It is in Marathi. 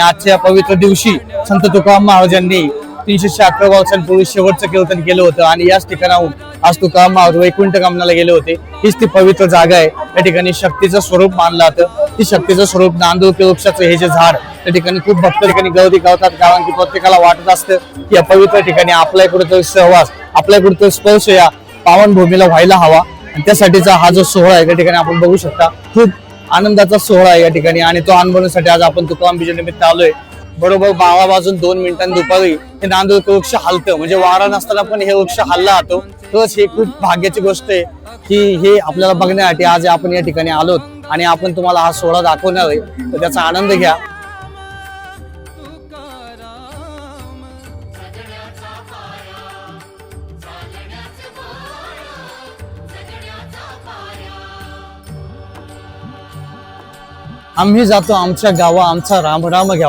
आजच्या पवित्र दिवशी संत तुकाराम महाराजांनी 311 वर्षांपूर्वी शेवटचं कीर्तन केलं होतं आणि याच ठिकाणाहून आज तुकाराम महाराज वैकुंठ गमनाला गेले होते। हीच ती पवित्र जागा आहे। या ठिकाणी शक्तीचं स्वरूप मानलं जातं। ती शक्तीचं स्वरूप नांदुरकी वृक्षाचं हे जे झाड, त्या ठिकाणी खूप भक्त ठिकाणी गर्दी करतात, कारण की प्रत्येकाला वाटत असतं की या पवित्र ठिकाणी आपल्या कुठेतरी सहवास, आपल्या कुठेतरी स्पर्श या पावन भूमीला व्हायला हवा। आणि त्यासाठीचा हा जो सोहळा आहे त्या ठिकाणी आपण बघू शकता, खूप आनंदाचा सोहळा आहे या ठिकाणी। आणि तो अनुभवण्यासाठी आज आपण तुकाराम बीजे निमित्त आलोय। बरोबर 12 वाजून 2 मिनिटांनी दुपारी हे नांदुरकी वृक्ष हलतं, म्हणजे वारा नसताना पण हे वृक्ष हल्ला जातो। तरच हे खूप भाग्याची गोष्ट आहे की हे आपल्याला बघण्यासाठी आज आपण या ठिकाणी आलोत आणि आपण तुम्हाला हा सोहळा दाखवणार आहे, तर त्याचा आनंद घ्या। आम्ही जातो आमच्या गावा, आमचा राम राम घ्या।